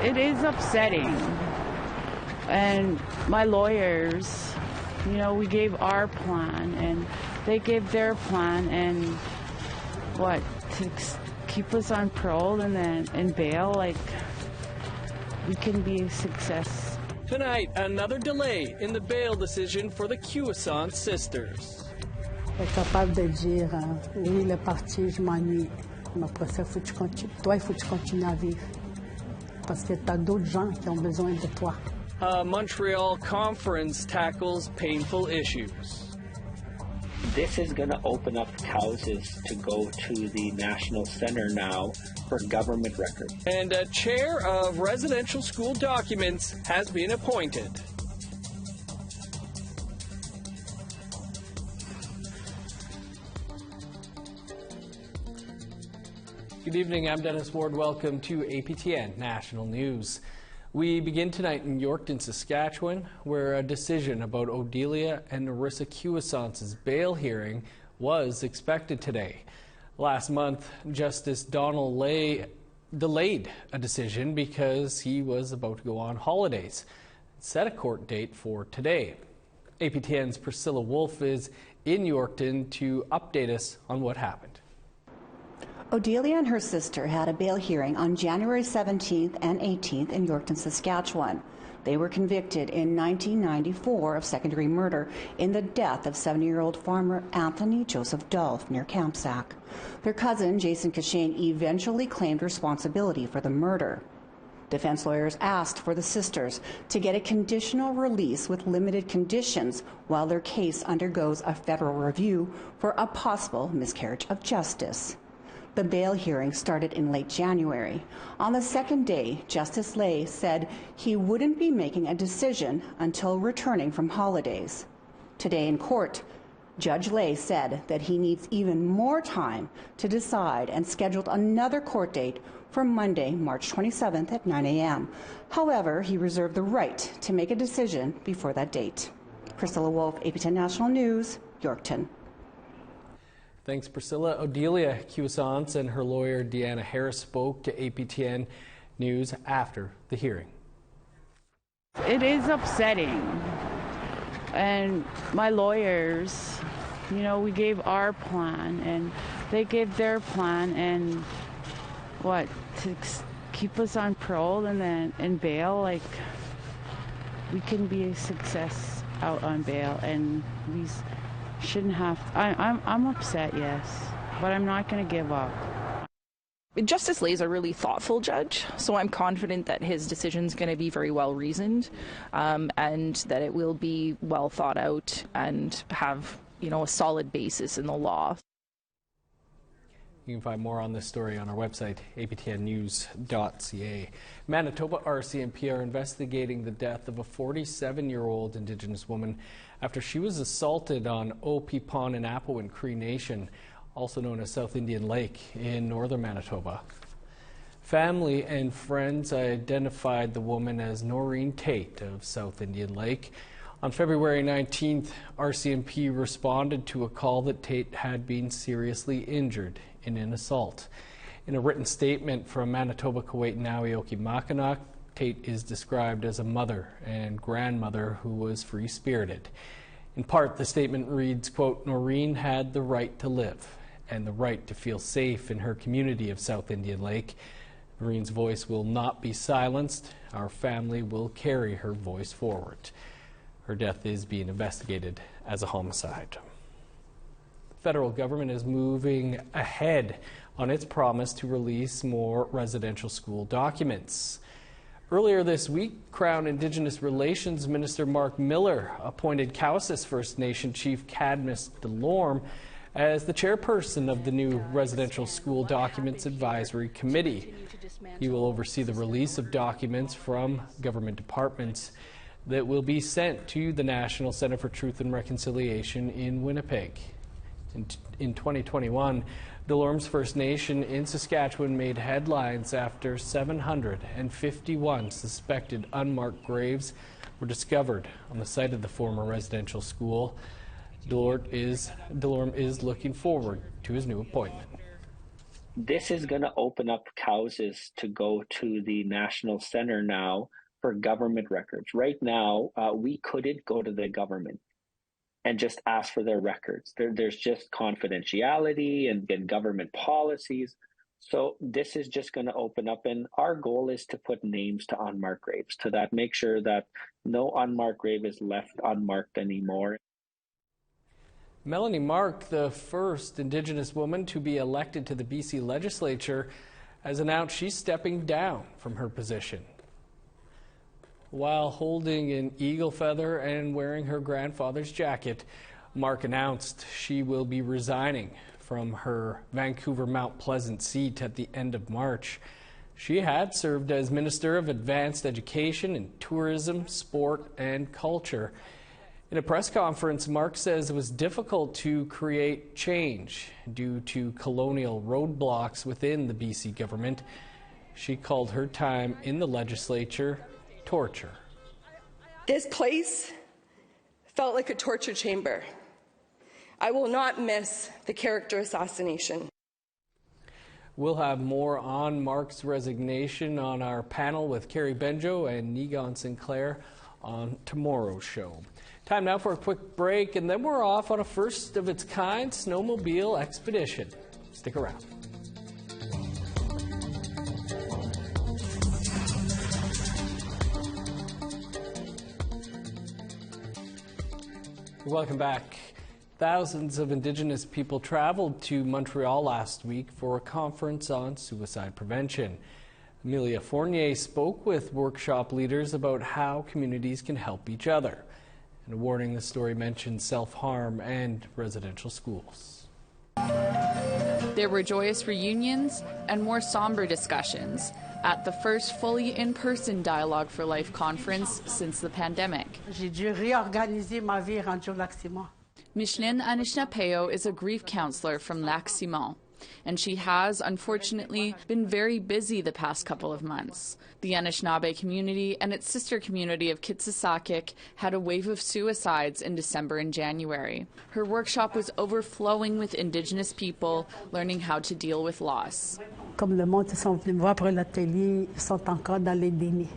It is upsetting. And my lawyers, you know, we gave our plan and they gave their plan, and what, to keep us on parole and then in bail, like, we can be a success. Tonight, another delay in the bail decision for the Quewezance sisters. Je suis capable de dire, oui, il est parti, je m'ennuie. Mais après ça, toi, il faut que tu continues à vivre. Parce que tu as d'autres gens qui ont besoin de toi. A Montreal conference tackles painful issues. This is going to open up houses to go to the National Center now for government records. And a chair of residential school documents has been appointed. Good evening, I'm Dennis Ward. Welcome to APTN National News. We begin tonight in Yorkton, Saskatchewan, where a decision about Odelia and Narissa Quewezance's bail hearing was expected today. Last month, Justice Donald Lay delayed a decision because he was about to go on holidays. Set a court date for today. APTN's Priscilla Wolfe is in Yorkton to update us on what happened. Odelia and her sister had a bail hearing on January 17th and 18th in Yorkton, Saskatchewan. They were convicted in 1994 of second-degree murder in the death of 70-year-old farmer Anthony Joseph Dolph near Campsack. Their cousin, Jason Cashane, eventually claimed responsibility for the murder. Defense lawyers asked for the sisters to get a conditional release with limited conditions while their case undergoes a federal review for a possible miscarriage of justice. The bail hearing started in late January. On the second day, Justice Lay said he wouldn't be making a decision until returning from holidays. Today in court, Judge Lay said that he needs even more time to decide and scheduled another court date for Monday, March 27th at 9 a.m. However, he reserved the right to make a decision before that date. Priscilla Wolfe, APTN National News, Yorkton. Thanks, Priscilla. Odelia Quewezance and her lawyer, Deanna Harris, spoke to APTN News after the hearing. It is upsetting. And my lawyers, you know, we gave our plan and they gave their plan, and what, to keep us on parole and then in bail, like, we can be a success out on bail, and we shouldn't have. I'm upset, yes, but I'm not going to give up. Justice Lay is a really thoughtful judge, so I'm confident that his decision is going to be very well reasoned, and that it will be well thought out and have, you know, a solid basis in the law. You can find more on this story on our website, aptnnews.ca. Manitoba RCMP are investigating the death of a 47-year-old Indigenous woman after she was assaulted on OP Pond in Apuin Cree Nation, also known as South Indian Lake in northern Manitoba. Family and friends identified the woman as Noreen Tate of South Indian Lake. On February 19th, RCMP responded to a call that Tate had been seriously injured in an assault. In a written statement from Manitoba Kuwait Nawioki Mackinac, Tate is described as a mother and grandmother who was free-spirited. In part, the statement reads, quote, Noreen had the right to live and the right to feel safe in her community of South Indian Lake. Noreen's voice will not be silenced. Our family will carry her voice forward. Her death is being investigated as a homicide. The federal government is moving ahead on its promise to release more residential school documents. Earlier this week, Crown Indigenous Relations Minister Mark Miller appointed Quewezance First Nation Chief Cadmus DeLorme as the chairperson of the new Residential School Documents Advisory Committee. He will oversee the release of documents from government departments that will be sent to the National Center for Truth and Reconciliation in Winnipeg. In 2021, DeLorme's First Nation in Saskatchewan made headlines after 751 suspected unmarked graves were discovered on the site of the former residential school. DeLorme is looking forward to his new appointment. This is going to open up houses to go to the National Center now for government records. Right now, we couldn't go to the government and just ask for their records. There's just confidentiality and government policies. So this is just going to open up, and our goal is to put names to unmarked graves, to that make sure that no unmarked grave is left unmarked anymore. Melanie Mark, the first Indigenous woman to be elected to the BC legislature, has announced she's stepping down from her position. While holding an eagle feather and wearing her grandfather's jacket, Mark announced she will be resigning from her Vancouver Mount Pleasant seat at the end of March. She had served as Minister of Advanced Education and Tourism, Sport and Culture. In a press conference, Mark says it was difficult to create change due to colonial roadblocks within the BC government. She called her time in the legislature torture. This place felt like a torture chamber. I will not miss the character assassination. We'll have more on Mark's resignation on our panel with Carrie Benjo and Negon Sinclair on tomorrow's show. Time now for a quick break, and then we're off on a first-of-its-kind snowmobile expedition. Stick around. Welcome back. Thousands of Indigenous people traveled to Montreal last week for a conference on suicide prevention. Amelia Fournier spoke with workshop leaders about how communities can help each other. And a warning, the story mentions self-harm and residential schools. There were joyous reunions and more somber discussions at the first fully in-person Dialogue for Life conference since the pandemic. J'ai dû réorganiser ma vie rendu au Lac-Simon. Micheline Anishinaabe is a grief counselor from Lac-Simon, and she has, unfortunately, been very busy the past couple of months. The Anishinaabe community and its sister community of Kitsisakik had a wave of suicides in December and January. Her workshop was overflowing with Indigenous people learning how to deal with loss. Comme le monde, ils sont venus me voir pour l'atelier, ils sont encore dans les dénis.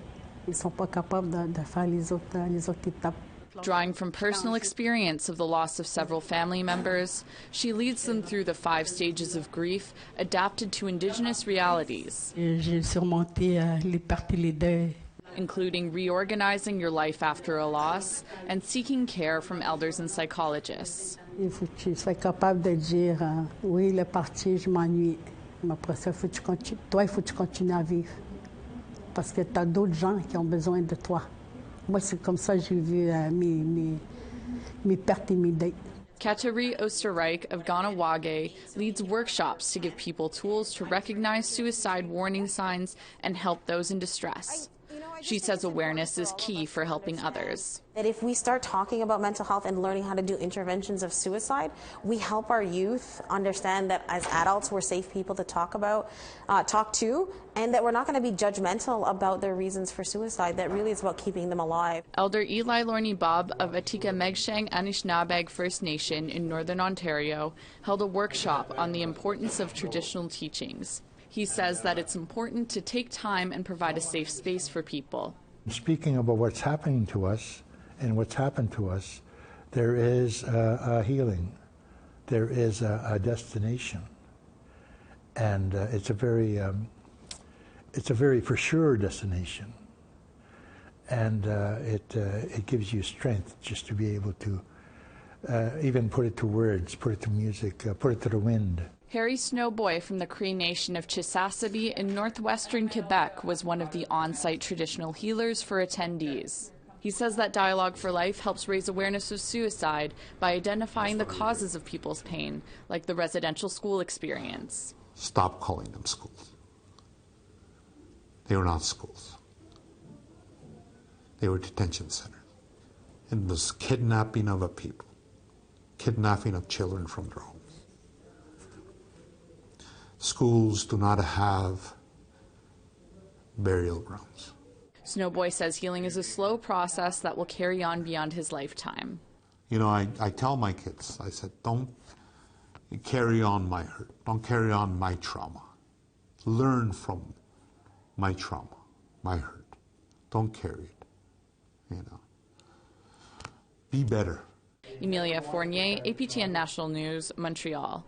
Ils ne sont pas capables de faire les autres étapes. Drawing from personal experience of the loss of several family members, she leads them through the 5 stages of grief adapted to Indigenous realities, J'ai surmonté les pertes et les deuils. including reorganizing your life after a loss and seeking care from elders and psychologists. Il faut que tu sois capable de dire oui, il est parti, je m'ennuie. Mais après ça, toi, il faut que tu continues à vivre. Parce que tu as d'autres gens qui ont besoin de toi. Moi, c'est comme ça que j'ai vu mes pertes et mes deuils. Kateri Oosterrijk of Ganawage leads workshops to give people tools to recognize suicide warning signs and help those in distress. She says awareness is key for helping others. That if we start talking about mental health and learning how to do interventions of suicide, we help our youth understand that as adults we're safe people to talk to, and that we're not going to be judgmental about their reasons for suicide. That really is about keeping them alive. Elder Eli Lorney Bob of Atika Megsheng Anishinaabe First Nation in Northern Ontario held a workshop on the importance of traditional teachings. He says that it's important to take time and provide a safe space for people. Speaking about what's happening to us and what's happened to us, there is a healing. There is a destination. And it's a very for sure destination. And it gives you strength just to be able to even put it to words, put it to music, put it to the wind. Harry Snowboy from the Cree Nation of Chisasibi in northwestern Quebec was one of the on-site traditional healers for attendees. He says that Dialogue for Life helps raise awareness of suicide by identifying the causes of people's pain, like the residential school experience. Stop calling them schools. They were not schools. They were detention centers. It was kidnapping of a people, kidnapping of children from their homes. Schools do not have burial grounds. Snowboy says healing is a slow process that will carry on beyond his lifetime. You know, I tell my kids, I said, don't carry on my hurt. Don't carry on my trauma. Learn from my trauma, my hurt. Don't carry it, you know. Be better. Emilia Fournier, APTN National News, Montreal.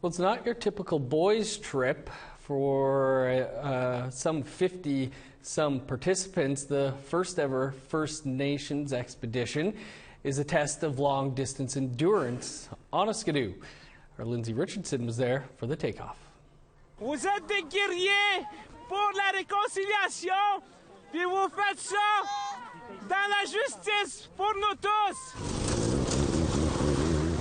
Well, it's not your typical boys' trip. For some 50-some participants, the first ever First Nations expedition is a test of long-distance endurance on a skidoo. Our Lindsay Richardson was there for the takeoff. Vous êtes des guerriers pour la réconciliation, puis vous faites ça dans la justice pour nous tous.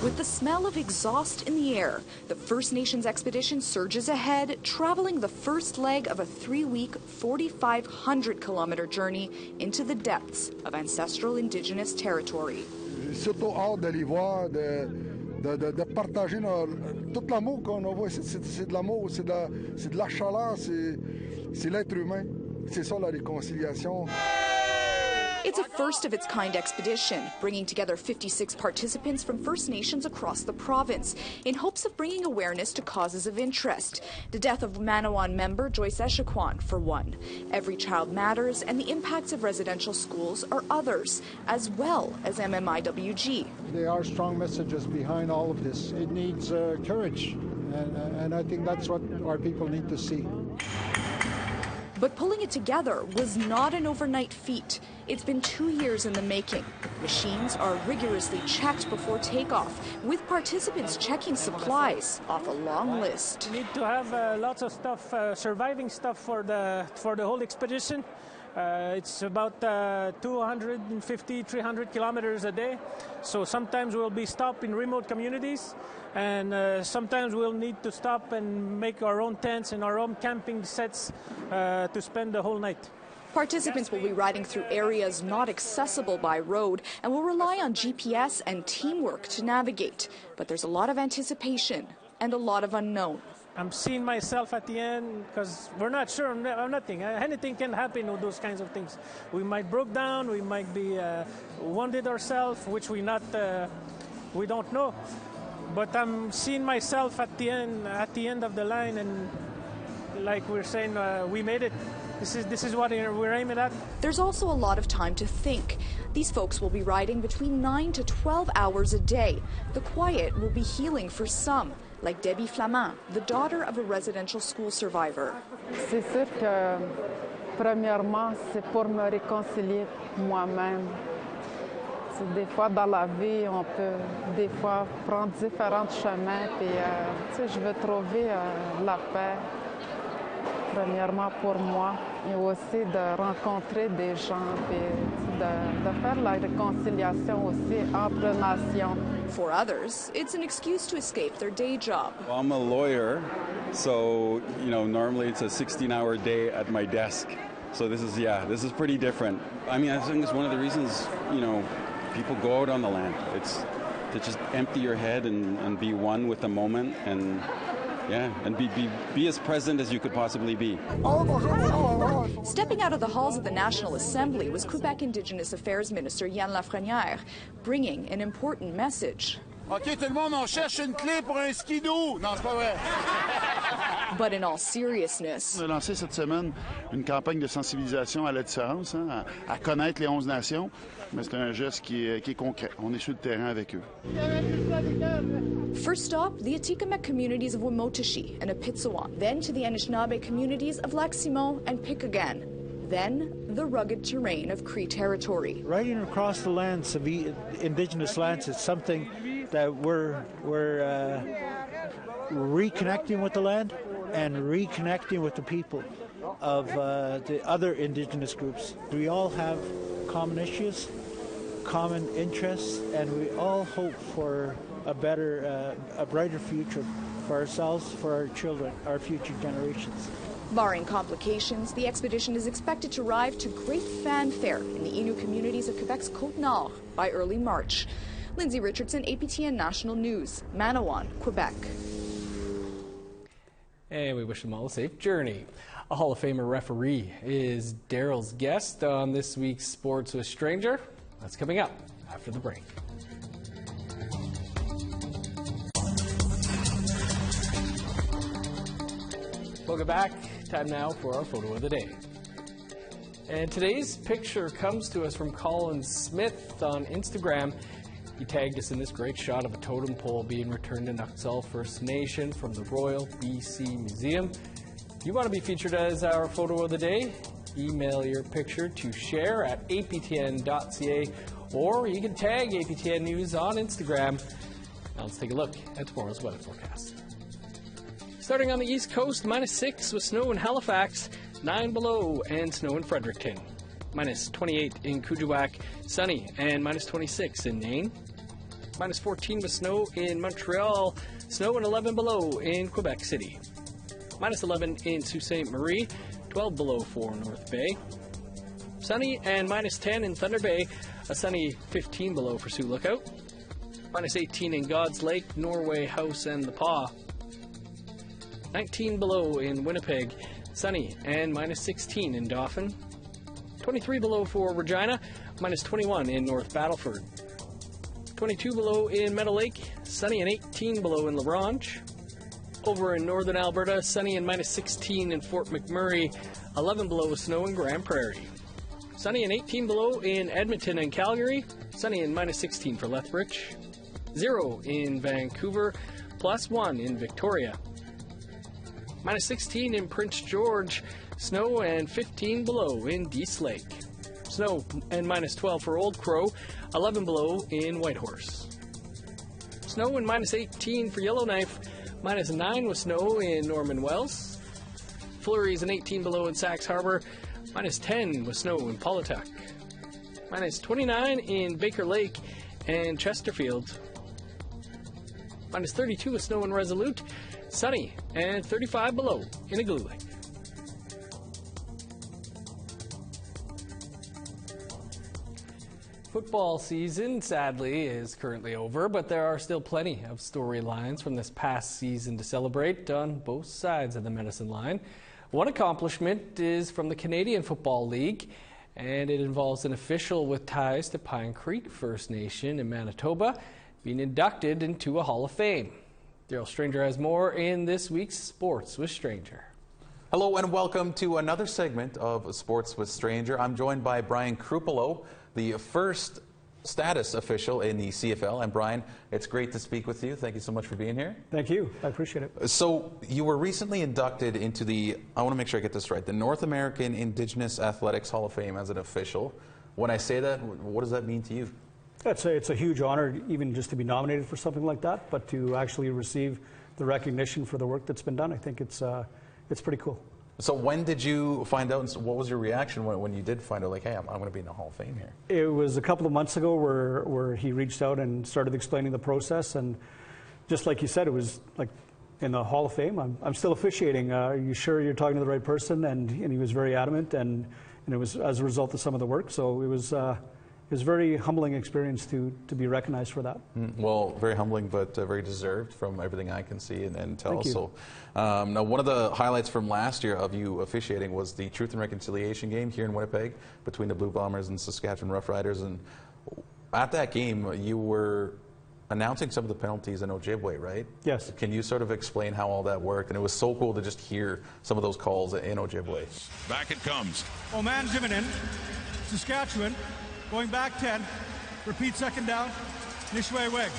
With the smell of exhaust in the air, the First Nations expedition surges ahead, traveling the first leg of a 3-week, 4,500-kilometer journey into the depths of ancestral Indigenous territory. Surtout hâte d'aller voir, de partager tout l'amour qu'on envoie. C'est de l'amour, c'est de la chaleur, c'est l'être humain. C'est ça la réconciliation. It's a first-of-its-kind expedition, bringing together 56 participants from First Nations across the province in hopes of bringing awareness to causes of interest. The death of Manawan member Joyce Echequan, for one. Every child matters, and the impacts of residential schools are others, as well as MMIWG. There are strong messages behind all of this. It needs courage, and I think that's what our people need to see. But pulling it together was not an overnight feat. It's been 2 years in the making. Machines are rigorously checked before takeoff, with participants checking supplies off a long list. We need to have lots of stuff, surviving stuff for the whole expedition. It's about 250, 300 kilometers a day. So sometimes we'll be stopped in remote communities, and sometimes we'll need to stop and make our own tents and our own camping sets to spend the whole night. Participants will be riding through areas not accessible by road and will rely on GPS and teamwork to navigate. But there's a lot of anticipation and a lot of unknown. I'm seeing myself at the end because we're not sure of nothing. Anything can happen with those kinds of things. We might broke down, we might be wounded ourselves, which we don't know. But I'm seeing myself at the end of the line, and like we're saying, we made it. This is what we're aiming at. There's also a lot of time to think. These folks will be riding between 9 to 12 hours a day. The quiet will be healing for some, like Debbie Flamand, the daughter of a residential school survivor. C'est sûr que, premièrement, c'est pour me réconcilier moi-même. Des fois, dans la vie, on peut des fois prendre différents chemins, puis je veux trouver la paix. Premièrement pour moi, et aussi de rencontrer des gens, et de faire la réconciliation aussi entre nations. For others, it's an excuse to escape their day job. Well, I'm a lawyer, so normally it's a 16-hour day at my desk. So this is pretty different. I mean, I think it's one of the reasons people go out on the land. It's to just empty your head and be one with the moment and. Yeah, and be as present as you could possibly be. Stepping out of the halls of the National Assembly was Quebec Indigenous Affairs Minister Yann Lafrenière, bringing an important message. OK, tout le monde, on cherche une clé pour un skidoo. Non, c'est pas vrai. But in all seriousness, on a lancé cette semaine une campagne de sensibilisation à la différence, à connaître les 11 nations, mais c'est un geste qui est concret. On est sur le terrain avec eux. First stop, the Atikamekw communities of Wimotashi and Apitsawan, then to the Anishinaabe communities of Lac-Simon and Pickagain, then the rugged terrain of Cree territory. Riding across the lands of Indigenous lands is something that we're reconnecting with the land and reconnecting with the people of the other Indigenous groups. We all have common issues, common interests, and we all hope for a better, a brighter future for ourselves, for our children, our future generations. Barring complications, the expedition is expected to arrive to great fanfare in the Innu communities of Quebec's Côte-Nord by early March. Lindsay Richardson, APTN National News, Manawan, Quebec. And we wish them all a safe journey. A Hall of Famer referee is Daryl's guest on this week's Sports with Stranger. That's coming up after the break. Welcome back. Time now for our photo of the day. And today's picture comes to us from Colin Smith on Instagram. He tagged us in this great shot of a totem pole being returned to Nuxall First Nation from the Royal BC Museum. If you want to be featured as our photo of the day, email your picture to share@aptn.ca, or you can tag APTN News on Instagram. Now let's take a look at tomorrow's weather forecast. Starting on the East Coast, -6 with snow in Halifax, 9 below and snow in Fredericton. -28 in Kuujjuaq, sunny, and -26 in Nain. -14 with snow in Montreal, snow and 11 below in Quebec City. -11 in Sault Ste. Marie, 12 below for North Bay. Sunny and -10 in Thunder Bay, a sunny 15 below for Sioux Lookout. -18 in God's Lake, Norway House, and the Paw. 19 below in Winnipeg, sunny, and -16 in Dauphin. 23 below for Regina, -21 in North Battleford. 22 below in Meadow Lake, sunny and 18 below in La Ronge. Over in northern Alberta, sunny and -16 in Fort McMurray, 11 below with snow in Grand Prairie. Sunny and 18 below in Edmonton and Calgary, sunny and -16 for Lethbridge. 0 in Vancouver, +1 in Victoria. -16 in Prince George, snow and 15 below in Dease Lake. Snow and -12 for Old Crow, 11 below in Whitehorse. Snow and -18 for Yellowknife, -9 with snow in Norman Wells. Flurries and 18 below in Sax Harbor, -10 with snow in Paulatuck. -29 in Baker Lake and Chesterfield. -32 with snow in Resolute, sunny, and 35 below in Igloo Lake. Football season, sadly, is currently over, but there are still plenty of storylines from this past season to celebrate on both sides of the medicine line. One accomplishment is from the Canadian Football League, and it involves an official with ties to Pine Creek First Nation in Manitoba being inducted into a Hall of Fame. Daryl Stranger has more in this week's Sports with Stranger. Hello and welcome to another segment of Sports with Stranger. I'm joined by Brian Krupolo, the first status official in the CFL. And Brian, it's great to speak with you. Thank you so much for being here. Thank you. I appreciate it. So you were recently inducted into the, I want to make sure I get this right, the North American Indigenous Athletics Hall of Fame as an official. When I say that, what does that mean to you? It's a huge honor, even just to be nominated for something like that, but to actually receive the recognition for the work that's been done, I think it's pretty cool. So when did you find out, and what was your reaction when you did find out, like, hey, I'm going to be in the Hall of Fame here? It was a couple of months ago where he reached out and started explaining the process, and just like you said, it was like in the Hall of Fame. I'm still officiating. Are you sure you're talking to the right person? And he was very adamant, and it was as a result of some of the work. So it was a very humbling experience to be recognized for that. Well, very humbling, but very deserved from everything I can see and tell. Thank you. So, now one of the highlights from last year of you officiating was the Truth and Reconciliation game here in Winnipeg between the Blue Bombers and Saskatchewan Roughriders. And at that game, you were announcing some of the penalties in Ojibwe, right? Yes. Can you sort of explain how all that worked? And it was so cool to just hear some of those calls in Ojibwe. Back it comes. Oman Zimmerman, Saskatchewan. Going back 10, repeat second down, Nishwe-Weg.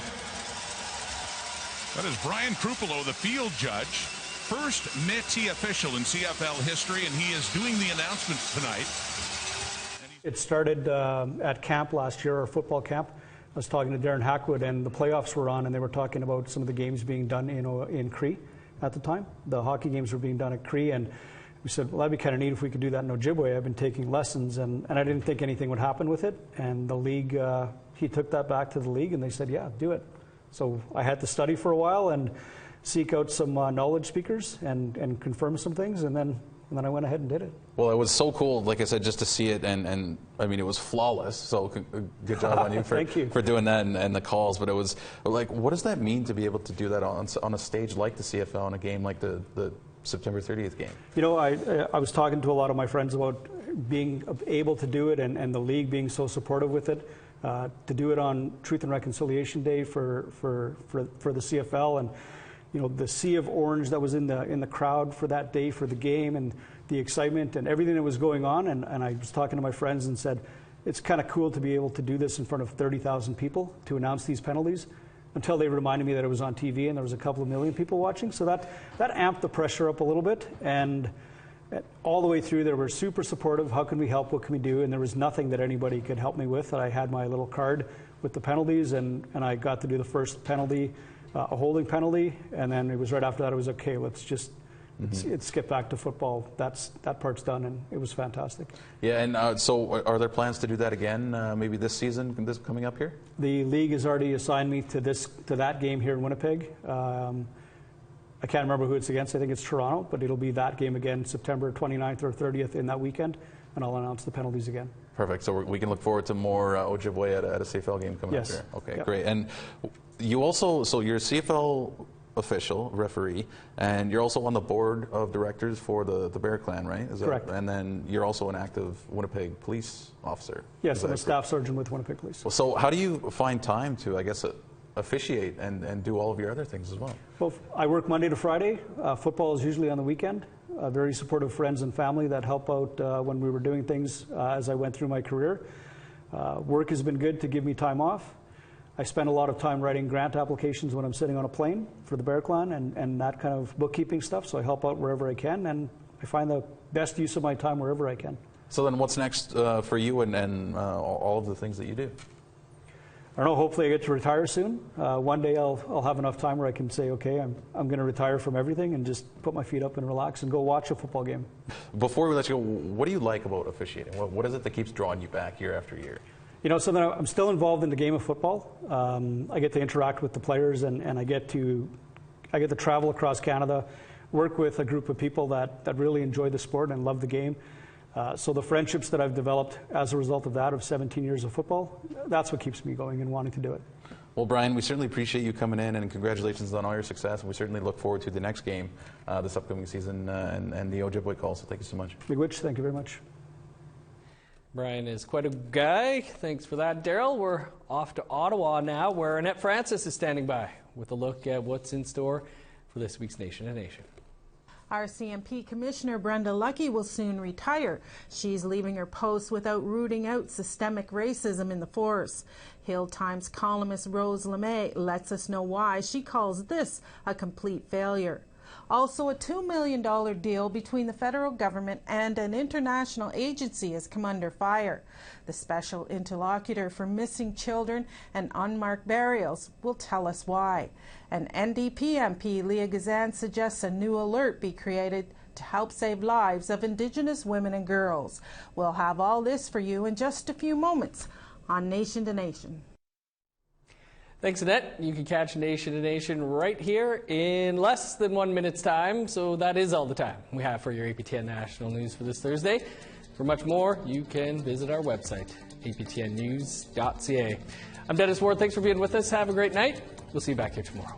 That is Brian Krupolo, the field judge, first Métis official in CFL history, and he is doing the announcement tonight. It started at camp last year, our football camp. I was talking to Darren Hackwood, and the playoffs were on, and they were talking about some of the games being done in Cree at the time. The hockey games were being done at Cree, and we said, well, that'd be kind of neat if we could do that in Ojibwe. I've been taking lessons, and I didn't think anything would happen with it. And the league, he took that back to the league, and they said, yeah, do it. So I had to study for a while and seek out some knowledge speakers and confirm some things, and then I went ahead and did it. Well, it was so cool, like I said, just to see it, and I mean, it was flawless, so good job on you for doing that and the calls. But it was, like, what does that mean to be able to do that on a stage like the CFL, in a game like the September 30th game? You know, I was talking to a lot of my friends about being able to do it and the league being so supportive with it. To do it on Truth and Reconciliation Day for the CFL, and you know, the sea of orange that was in the crowd for that day for the game, and the excitement and everything that was going on. And I was talking to my friends and said, it's kind of cool to be able to do this in front of 30,000 people to announce these penalties, until they reminded me that it was on TV and there was a couple of million people watching. So that amped the pressure up a little bit. And all the way through, they were super supportive. How can we help? What can we do? And there was nothing that anybody could help me with. I had my little card with the penalties, and I got to do the first penalty, a holding penalty, and then it was right after that it was okay, let's just let's get back to football. That part's done, and it was fantastic. Yeah, and so are there plans to do that again, maybe this season, this coming up here? The league has already assigned me to that game here in Winnipeg. I can't remember who it's against. I think it's Toronto, but it'll be that game again, September 29th or 30th in that weekend, and I'll announce the penalties again. Perfect. So we can look forward to more Ojibwe at a CFL game coming up here. Okay, great. And you also, so you're a CFL official, referee, and you're also on the board of directors for the Bear Clan, right? Is that, correct. And then you're also an active Winnipeg police officer. Yes, I'm a staff sergeant with Winnipeg Police. Well, so how do you find time to, I guess, officiate and do all of your other things as well? Well, I work Monday to Friday. Football is usually on the weekend. Very supportive friends and family that help out when we were doing things as I went through my career. Work has been good to give me time off. I spend a lot of time writing grant applications when I'm sitting on a plane for the Bear Clan and that kind of bookkeeping stuff, so I help out wherever I can, and I find the best use of my time wherever I can. So then what's next for you and all of the things that you do? I don't know, hopefully I get to retire soon. One day I'll have enough time where I can say, okay, I'm going to retire from everything and just put my feet up and relax and go watch a football game. Before we let you go, what do you like about officiating? What is it that keeps drawing you back year after year? You know, so I'm still involved in the game of football. I get to interact with the players, and I get to travel across Canada, work with a group of people that really enjoy the sport and love the game. So the friendships that I've developed as a result of that, of 17 years of football, that's what keeps me going and wanting to do it. Well, Brian, we certainly appreciate you coming in, and congratulations on all your success. And we certainly look forward to the next game this upcoming season and the Ojibwe call. So thank you so much. Miigwech, thank you very much. Brian is quite a guy. Thanks for that, Daryl. We're off to Ottawa now, where Annette Francis is standing by with a look at what's in store for this week's Nation to Nation. RCMP Commissioner Brenda Lucki will soon retire. She's leaving her post without rooting out systemic racism in the force. Hill Times columnist Rose LeMay lets us know why she calls this a complete failure. Also, a $2 million deal between the federal government and an international agency has come under fire. The special interlocutor for missing children and unmarked burials will tell us why. And NDP MP Leah Gazan suggests a new alert be created to help save lives of Indigenous women and girls. We'll have all this for you in just a few moments on Nation to Nation. Thanks, Annette. You can catch Nation to Nation right here in less than 1 minute's time. So that is all the time we have for your APTN National News for this Thursday. For much more, you can visit our website, aptnnews.ca. I'm Dennis Ward. Thanks for being with us. Have a great night. We'll see you back here tomorrow.